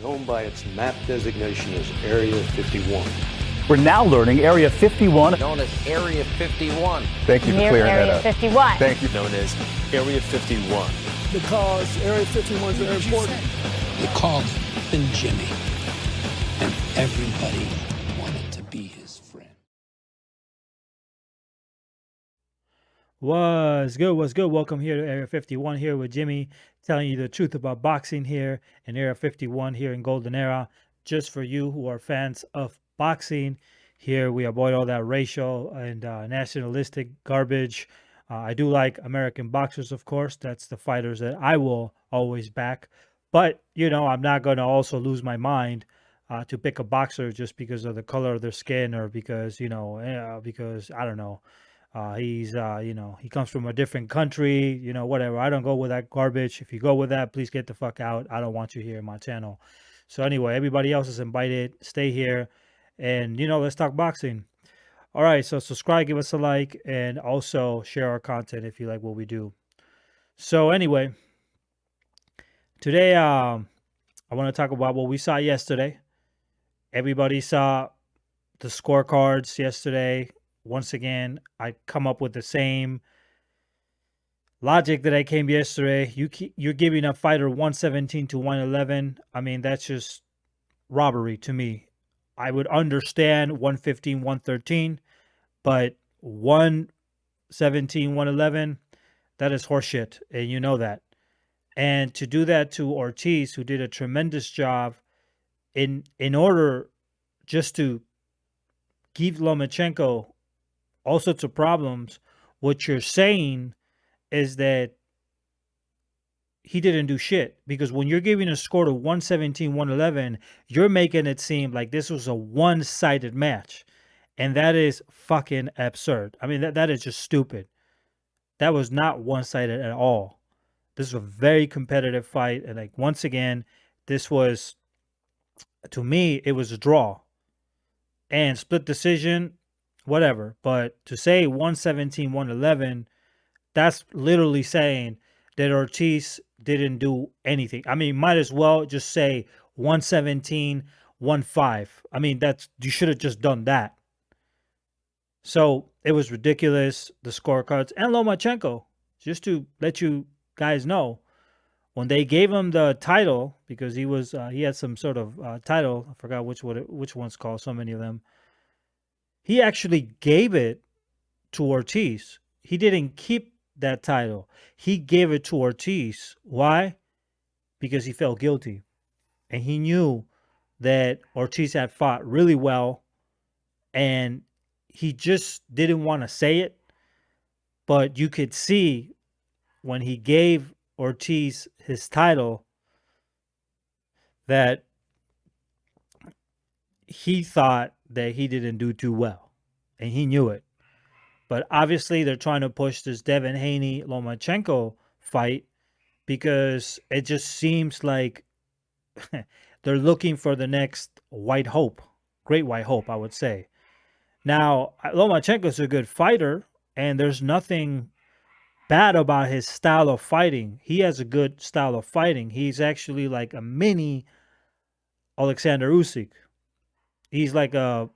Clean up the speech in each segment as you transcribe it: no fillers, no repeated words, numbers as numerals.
known by its map designation as Area 51. We're now learning Area 51, known as Area 51. Thank you for Near clearing that Area up. 51. Thank you. Known as Area 51. Because Area 51 is very important. They called him Jimmy, and everybody wanted to be his friend. What's good? What's good? Welcome here to Area 51 here with Jimmy, telling you the truth about boxing here in Area 51 here in Golden Era. Just for you who are fans of boxing, here we avoid all that racial and nationalistic garbage. I do like American boxers, of course. That's the fighters that I will always back. But, you know, I'm not going to also lose my mind to pick a boxer just because of the color of their skin or because, because, I don't know, he's, he comes from a different country, whatever. I don't go with that garbage. If you go with that, please get the fuck out. I don't want you here in my channel. So anyway, everybody else is invited. Stay here and, let's talk boxing. All right, so subscribe, give us a like, and also share our content if you like what we do. So anyway, today I want to talk about what we saw yesterday. Everybody saw the scorecards yesterday. Once again, I come up with the same logic that I came yesterday. You're giving a fighter 117 to 111. I mean, that's just robbery to me. I would understand 115, 113, but 117, 111, that is horseshit, and you know that. And to do that to Ortiz, who did a tremendous job in order just to give Lomachenko all sorts of problems, what you're saying is that he didn't do shit, because when you're giving a score to 117, 111, you're making it seem like this was a one-sided match. And that is fucking absurd. I mean, that is just stupid. That was not one-sided at all. This is a very competitive fight. And like, once again, this was, to me, it was a draw. And split decision, whatever. But to say 117, 111, that's literally saying that Ortiz didn't do anything. I mean, might as well just say 117, 1-5. I mean, you should have just done that. So it was ridiculous, the scorecards. And Lomachenko, just to let you guys know, when they gave him the title, because he had some sort of title, I forgot which one's called, so many of them. He actually gave it to Ortiz. He didn't keep that title. He gave it to Ortiz. Why? Because he felt guilty. And he knew that Ortiz had fought really well. And he just didn't want to say it. But you could see when he gave Ortiz his title that he thought that he didn't do too well. And he knew it. But obviously, they're trying to push this Evin Haney Lomachenko fight because it just seems like they're looking for the next white hope, great white hope, I would say. Now, Lomachenko's a good fighter, and there's nothing bad about his style of fighting. He has a good style of fighting. He's actually like a mini Alexander Usyk. He's like a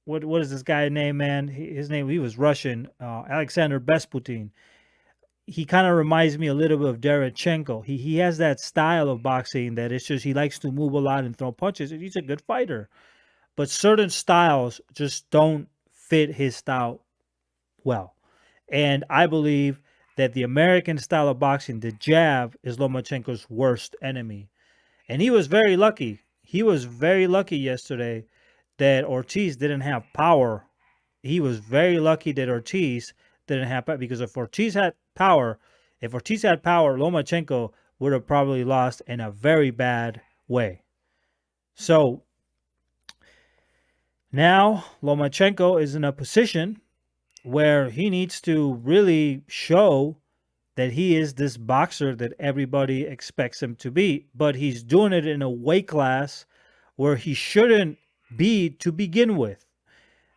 what is this guy's name, man? He was Russian, Alexander Besputin. He kind of reminds me a little bit of Derechenko. He has that style of boxing that it's just he likes to move a lot and throw punches. And he's a good fighter. But certain styles just don't fit his style well. And I believe that the American style of boxing, the jab, is Lomachenko's worst enemy. And he was very lucky. He was very lucky yesterday that Ortiz didn't have power. He was very lucky that Ortiz didn't have power, because if Ortiz had power, Lomachenko would have probably lost in a very bad way. So now Lomachenko is in a position where he needs to really show that he is this boxer that everybody expects him to be. But he's doing it in a weight class where he shouldn't be to begin with.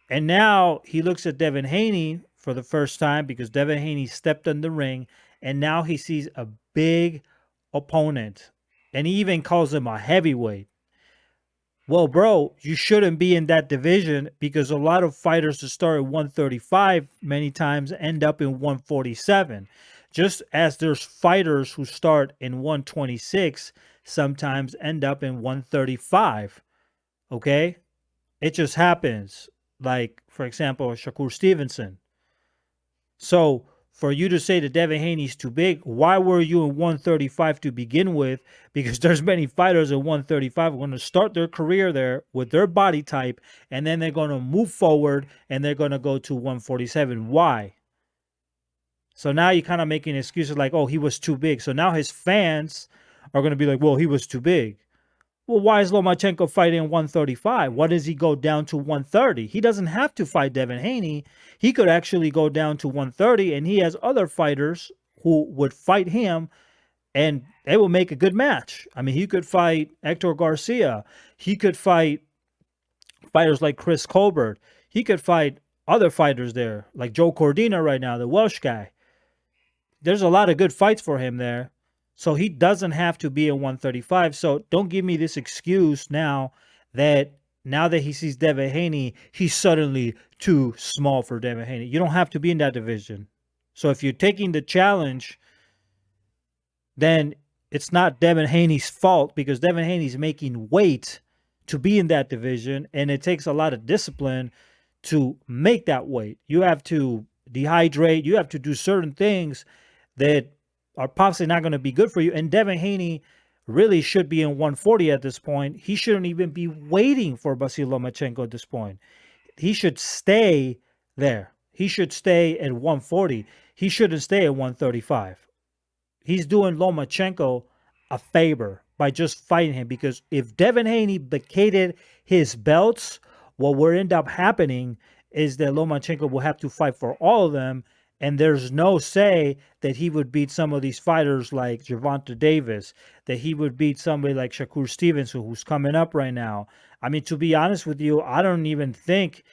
And now he looks at Evin Haney for the first time because Evin Haney stepped in the ring, and now he sees a big opponent And he even calls him a heavyweight. Well, bro, you shouldn't be in that division because a lot of fighters that start at 135 many times end up in 147. Just as there's fighters who start in 126 sometimes end up in 135. Okay? It just happens. Like, for example, Shakur Stevenson. So, for you to say that Devin Haney's too big, why were you in 135 to begin with? Because there's many fighters at 135 who are going to start their career there with their body type, and then they're going to move forward and they're going to go to 147. Why? So now you're kind of making excuses like, oh, he was too big. So now his fans are going to be like, well, he was too big. Well, why is Lomachenko fighting 135? Why does he go down to 130? He doesn't have to fight Devin Haney. He could actually go down to 130, and he has other fighters who would fight him, and they will make a good match. I mean, he could fight Hector Garcia. He could fight fighters like Chris Colbert. He could fight other fighters there, like Joe Cordina right now, the Welsh guy. There's a lot of good fights for him there. So he doesn't have to be in 135. So don't give me this excuse now that he sees Devin Haney, he's suddenly too small for Devin Haney. You don't have to be in that division. So if you're taking the challenge, then it's not Devin Haney's fault because Devin Haney's making weight to be in that division, and it takes a lot of discipline to make that weight. You have to dehydrate. You have to do certain things that are possibly not going to be good for you. And Devin Haney really should be in 140 at this point. He shouldn't even be waiting for Vassyl Lomachenko at this point. He should stay there. He should stay at 140. He shouldn't stay at 135. He's doing Lomachenko a favor by just fighting him, because if Devin Haney vacated his belts, what will end up happening is that Lomachenko will have to fight for all of them. And there's no say that he would beat some of these fighters like Gervonta Davis, that he would beat somebody like Shakur Stevenson, who's coming up right now. I mean, to be honest with you, I don't even think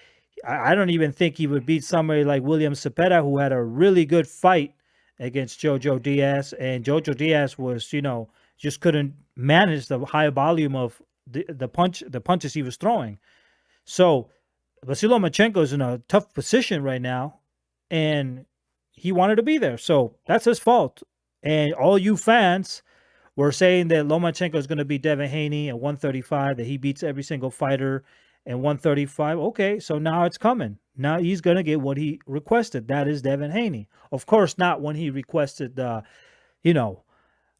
he would beat somebody like William Cepeda, who had a really good fight against Jojo Diaz. And Jojo Diaz was, just couldn't manage the high volume of the punches he was throwing. So Vassyl Lomachenko is in a tough position right now, and he wanted to be there. So that's his fault. And all you fans were saying that Lomachenko is going to beat Devin Haney at 135, that he beats every single fighter at 135. Okay, so now it's coming. Now he's going to get what he requested. That is Devin Haney. Of course, not when he requested the,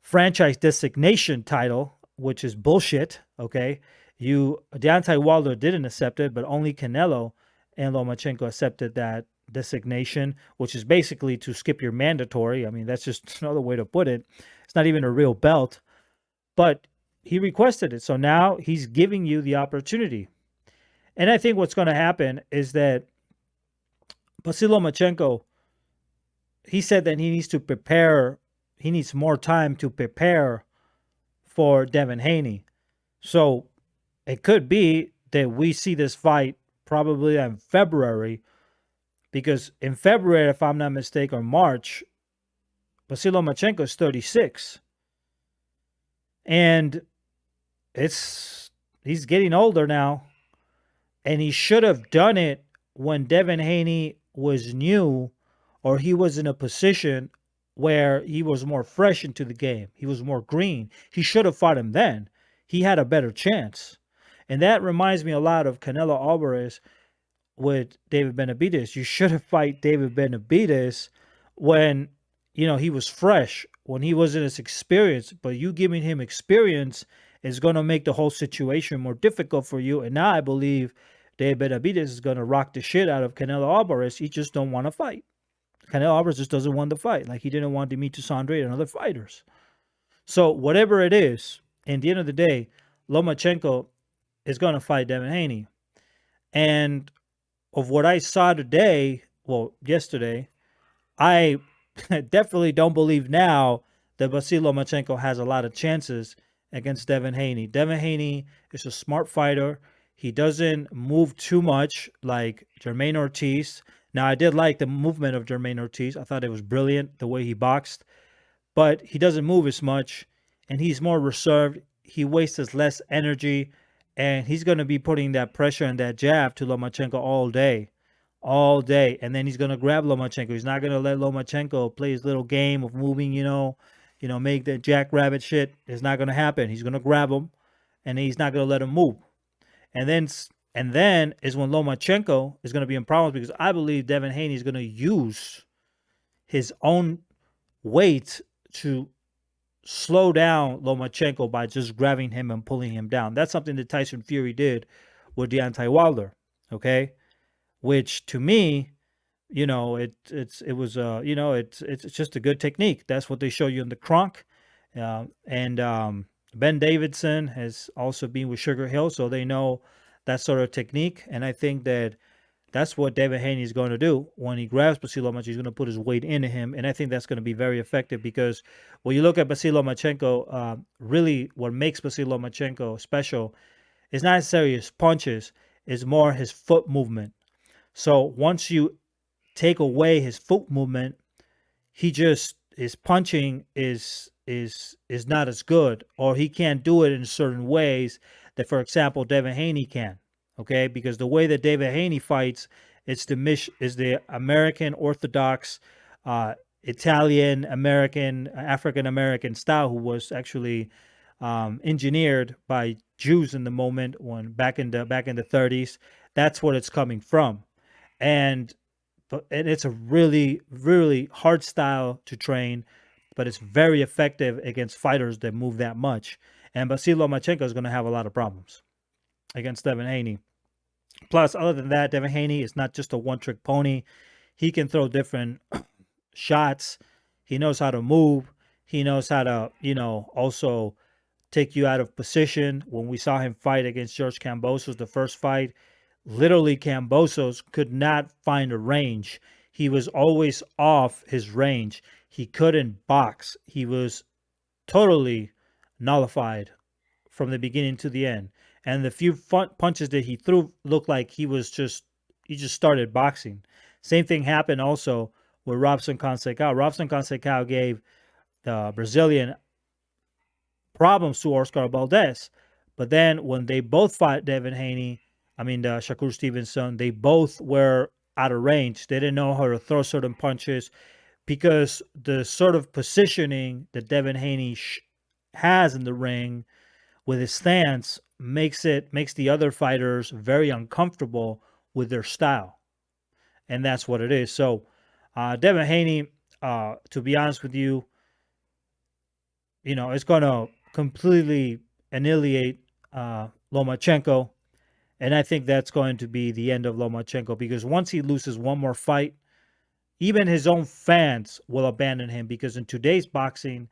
franchise designation title, which is bullshit. Okay, Deontay Wilder didn't accept it, but only Canelo and Lomachenko accepted that designation, which is basically to skip your mandatory. I mean, that's just another way to put it. It's not even a real belt, but he requested it. So now he's giving you the opportunity. And I think what's going to happen is that Vassyl Lomachenko, he said that he needs to prepare. He needs more time to prepare for Devin Haney. So it could be that we see this fight probably in February, because in February, if I'm not mistaken, or March, Vassyl Lomachenko is 36. And he's getting older now. And he should have done it when Devin Haney was new, or he was in a position where he was more fresh into the game. He was more green. He should have fought him then. He had a better chance. And that reminds me a lot of Canelo Alvarez with David Benavidez. You should have fight David Benavidez when, he was fresh, when he wasn't as experienced. But you giving him experience is going to make the whole situation more difficult for you. And now I believe David Benavidez is going to rock the shit out of Canelo Alvarez. He just don't want to fight. Canelo Alvarez just doesn't want to fight, like he didn't want Demetrius Andrade and other fighters. So whatever it is, at the end of the day, Lomachenko is going to fight Devin Haney. And of what I saw yesterday, I definitely don't believe now that Vassyl Lomachenko has a lot of chances against Devin Haney. Devin Haney is a smart fighter. He doesn't move too much like Jermaine Ortiz. Now, I did like the movement of Jermaine Ortiz. I thought it was brilliant, the way he boxed. But he doesn't move as much. and he's more reserved. He wastes less energy, and he's going to be putting that pressure and that jab to Lomachenko all day. And then he's going to grab Lomachenko. He's not going to let Lomachenko play his little game of moving, make the jackrabbit shit. It's not going to happen. He's going to grab him, and he's not going to let him move. And then is when Lomachenko is going to be in problems, because I believe Devin Haney is going to use his own weight to slow down Lomachenko by just grabbing him and pulling him down. That's something that Tyson Fury did with Deontay Wilder, okay? Which to me, it's just a good technique. That's what they show you in the Kronk. And Ben Davidson has also been with Sugar Hill, so they know that sort of technique. And I think that's what Devin Haney is going to do when he grabs Vassyl Lomachenko. He's going to put his weight into him, and I think that's going to be very effective, because when you look at Vassyl Lomachenko, really what makes Vassyl Lomachenko special is not necessarily his punches, it's more his foot movement. So once you take away his foot movement, his punching is not as good, or he can't do it in certain ways that, for example, Devin Haney can. Okay, because the way that Devin Haney fights is the American Orthodox, Italian American, African American style, who was actually engineered by Jews in the moment when back in the 30s. That's what it's coming from, and it's a really, really hard style to train, but it's very effective against fighters that move that much. And Vassyl Lomachenko is going to have a lot of problems against Devin Haney. Plus, other than that, Devin Haney is not just a one-trick pony. He can throw different shots. He knows how to move. He knows how to, also take you out of position. When we saw him fight against George Kambosos, the first fight, literally Kambosos could not find a range. He was always off his range. He couldn't box. He was totally nullified from the beginning to the end. And the few punches that he threw looked like he just started boxing. Same thing happened also with Robson Conceição. Robson Conceição gave the Brazilian problems to Oscar Valdez. But then when they both fought Devin Haney, Shakur Stevenson, they both were out of range. They didn't know how to throw certain punches, because the sort of positioning that Devin Haney has in the ring with his stance makes the other fighters very uncomfortable with their style. And that's what it is. So Devin Haney, to be honest with you, it's going to completely annihilate Lomachenko. And I think that's going to be the end of Lomachenko, because once he loses one more fight, even his own fans will abandon him, because in today's boxing,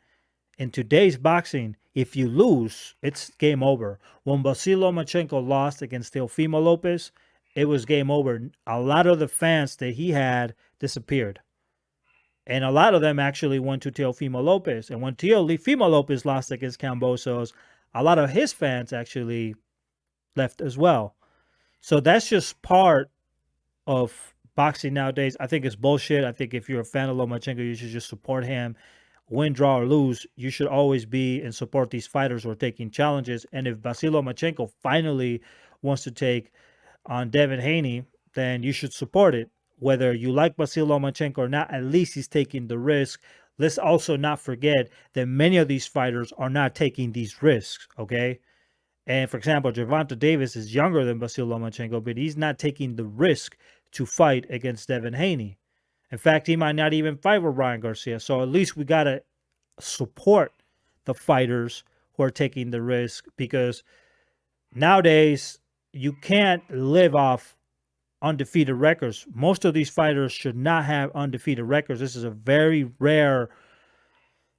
if you lose, it's game over. When Vassyl Lomachenko lost against Teofimo Lopez, it was game over. A lot of the fans that he had disappeared. And a lot of them actually went to Teofimo Lopez. And when Teofimo Lopez lost against Kambosos, a lot of his fans actually left as well. So that's just part of boxing nowadays. I think it's bullshit. I think if you're a fan of Lomachenko, you should just support him. Win, draw, or lose, you should always be and support these fighters who are taking challenges. And if Vassyl Lomachenko finally wants to take on Devin Haney, then you should support it. Whether you like Vassyl Lomachenko or not, at least he's taking the risk. Let's also not forget that many of these fighters are not taking these risks, okay? And for example, Gervonta Davis is younger than Vassyl Lomachenko, but he's not taking the risk to fight against Devin Haney. In fact, he might not even fight with Ryan Garcia. So at least we got to support the fighters who are taking the risk, because nowadays you can't live off undefeated records. Most of these fighters should not have undefeated records. This is a very rare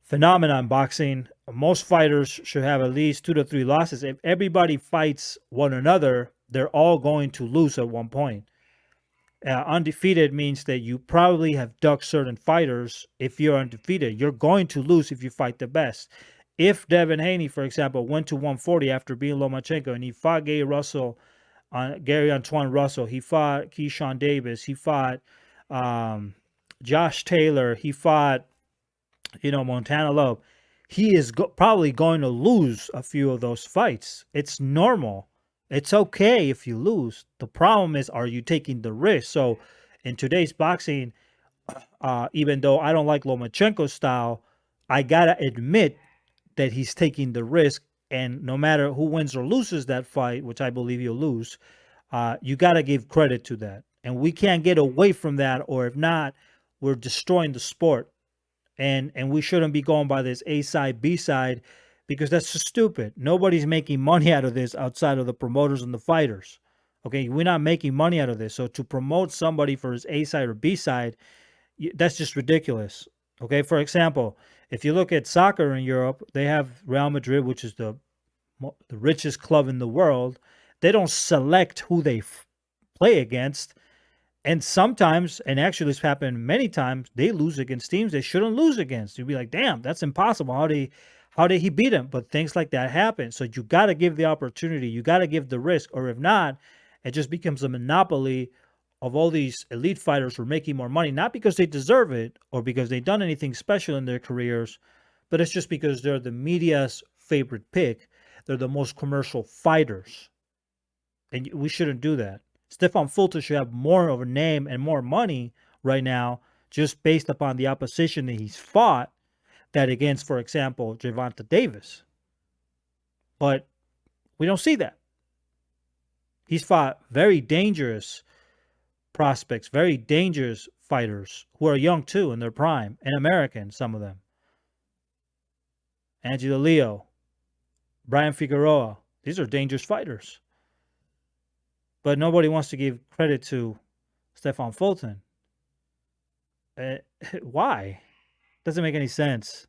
phenomenon in boxing. Most fighters should have at least 2 to 3 losses. If everybody fights one another, they're all going to lose at one point. Undefeated means that you probably have ducked certain fighters. If you're undefeated, you're going to lose if you fight the best. If Devin Haney, for example, went to 140 after beating Lomachenko, and he fought Gary Antoine Russell, he fought Keyshawn Davis, he fought Josh Taylor, he fought Montana Love, he is probably going to lose a few of those fights. It's normal. It's okay if you lose. The problem is, are you taking the risk? So in today's boxing, even though I don't like Lomachenko's style, I got to admit that he's taking the risk. And no matter who wins or loses that fight, which I believe he'll lose, you got to give credit to that. And we can't get away from that, or if not, we're destroying the sport. And we shouldn't be going by this A side, B side, because that's just stupid. Nobody's making money out of this outside of the promoters and the fighters. Okay, we're not making money out of this. So to promote somebody for his A side or B side, that's just ridiculous. Okay, for example, if you look at soccer in Europe, they have Real Madrid, which is the richest club in the world. They don't select who they play against. And sometimes, and actually it's happened many times, they lose against teams they shouldn't lose against. You'd be like, damn, that's impossible. How did he beat him? But things like that happen. So you got to give the opportunity. You got to give the risk. Or if not, it just becomes a monopoly of all these elite fighters who are making more money, not because they deserve it or because they've done anything special in their careers, but it's just because they're the media's favorite pick. They're the most commercial fighters. And we shouldn't do that. Stefan Fulton should have more of a name and more money right now just based upon the opposition that he's fought that against, for example, Gervonta Davis. But we don't see that. He's fought very dangerous prospects, very dangerous fighters who are young too in their prime, and American, some of them. Angela Leo, Brian Figueroa. These are dangerous fighters. But nobody wants to give credit to Stefan Fulton. Why? Doesn't make any sense.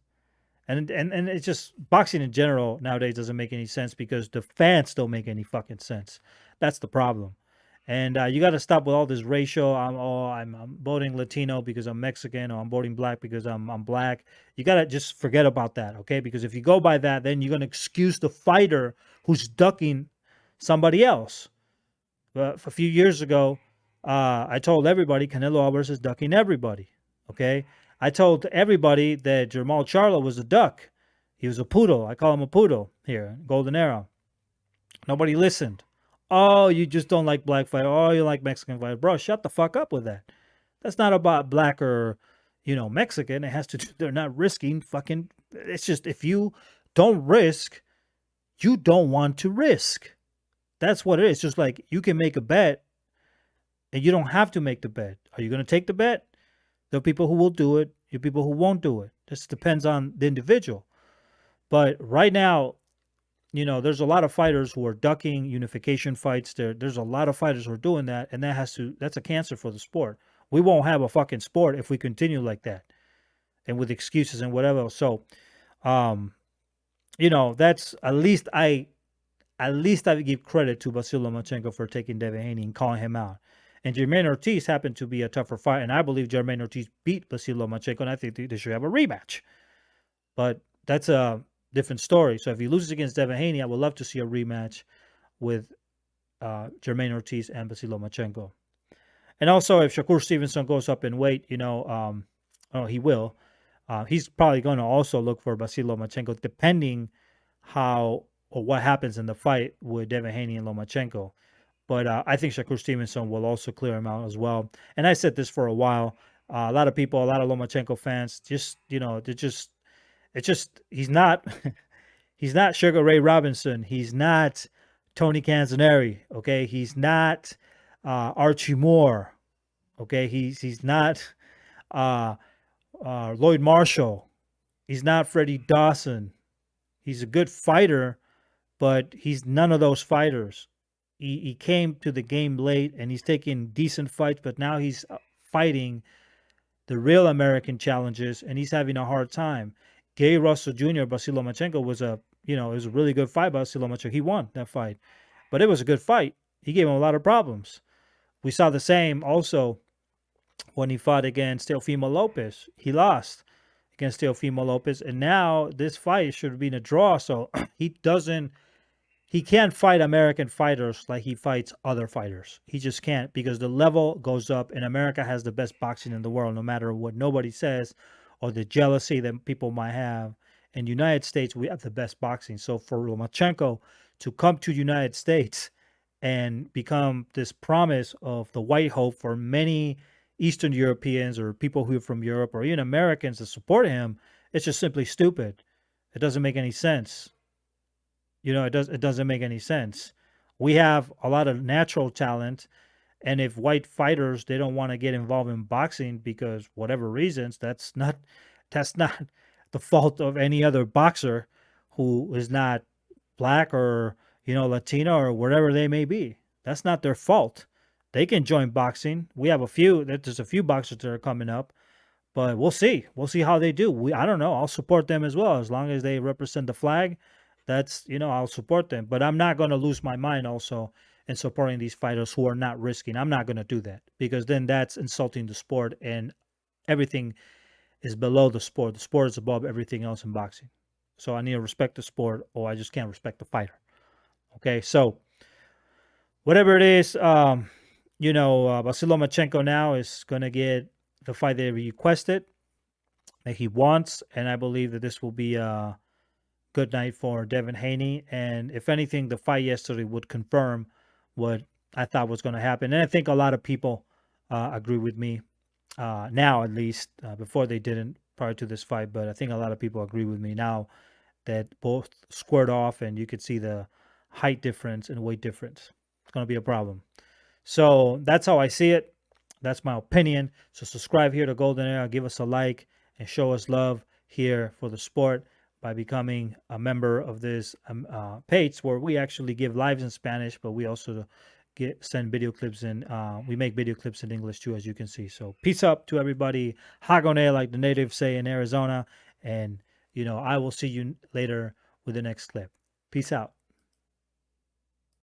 And it's just boxing in general nowadays doesn't make any sense because the fans don't make any fucking sense. That's the problem. And you got to stop with all this racial. I'm voting Latino because I'm Mexican, or I'm voting black because I'm black. You got to just forget about that, okay? Because if you go by that, then you're going to excuse the fighter who's ducking somebody else. A few years ago, I told everybody Canelo Alvarez is ducking everybody. Okay, I told everybody that Jermall Charlo was a duck. He was a poodle. I call him a poodle here, Golden Era. Nobody listened. Oh, you just don't like black fighter. Oh, you like Mexican fighter, bro. Shut the fuck up with that. That's not about black or Mexican. It has to do. They're not risking fucking. It's just if you don't risk, you don't want to risk. That's what it is. Just like you can make a bet and you don't have to make the bet. Are you going to take the bet? There are people who will do it. There are people who won't do it. This depends on the individual. But right now, there's a lot of fighters who are ducking unification fights. There's a lot of fighters who are doing that. And that's a cancer for the sport. We won't have a fucking sport if we continue like that and with excuses and whatever. So, that's at least I would give credit to Vassyl Lomachenko for taking Evin Haney and calling him out. And Jermaine Ortiz happened to be a tougher fight, and I believe Jermaine Ortiz beat Vassyl Lomachenko, and I think they should have a rematch. But that's a different story. So if he loses against Evin Haney, I would love to see a rematch with Jermaine Ortiz and Vassyl Lomachenko. And also, if Shakur Stevenson goes up in weight, he will. He's probably going to also look for Vassyl Lomachenko, depending how or what happens in the fight with Evin Haney and Lomachenko. But I think Shakur Stevenson will also clear him out as well. And I said this for a while. A lot of people, a lot of Lomachenko fans, he's not he's not Sugar Ray Robinson. He's not Tony Canzoneri. Okay, he's not Archie Moore. Okay, he's not Lloyd Marshall. He's not Freddie Dawson. He's a good fighter, but he's none of those fighters. He came to the game late, and he's taking decent fights, but now he's fighting the real American challenges, and he's having a hard time. Gary Russell Jr., Vassyl Lomachenko was it was a really good fight by Vassyl Lomachenko. He won that fight, but it was a good fight. He gave him a lot of problems. We saw the same also when he fought against Teofimo Lopez. He lost against Teofimo Lopez, and now this fight should have been a draw, so he can't fight American fighters like he fights other fighters. He just can't, because the level goes up, and America has the best boxing in the world, no matter what nobody says or the jealousy that people might have. in the United States, we have the best boxing. So for Lomachenko to come to the United States and become this promise of the white hope for many Eastern Europeans or people who are from Europe or even Americans to support him, it's just simply stupid. It doesn't make any sense. It doesn't make any sense. We have a lot of natural talent, and if white fighters they don't want to get involved in boxing because whatever reasons, that's not the fault of any other boxer who is not black or Latino or whatever they may be. That's not their fault. They can join boxing. There's a few boxers that are coming up, but we'll see. We'll see how they do. I don't know. I'll support them as well as long as they represent the flag. I'll support them. But I'm not going to lose my mind also in supporting these fighters who are not risking. I'm not going to do that because then that's insulting the sport, and everything is below the sport. The sport is above everything else in boxing. So I need to respect the sport, or I just can't respect the fighter. Okay, so whatever it is, Vassyl Lomachenko now is going to get the fight that he requested, that he wants, and I believe that this will be a good night for Evin Haney. And if anything, the fight yesterday would confirm what I thought was going to happen. And I think a lot of people agree with me now, at least. Before they didn't prior to this fight, but I think a lot of people agree with me now that both squared off, and you could see the height difference and weight difference. It's going to be a problem. So that's how I see it. That's my opinion. So subscribe here to Golden Era. Give us a like and show us love here for the sport by becoming a member of this page where we actually give lives in Spanish, but we also send video clips in. We make video clips in English too, as you can see. So peace up to everybody. Hagone, like the natives say in Arizona. And, I will see you later with the next clip. Peace out.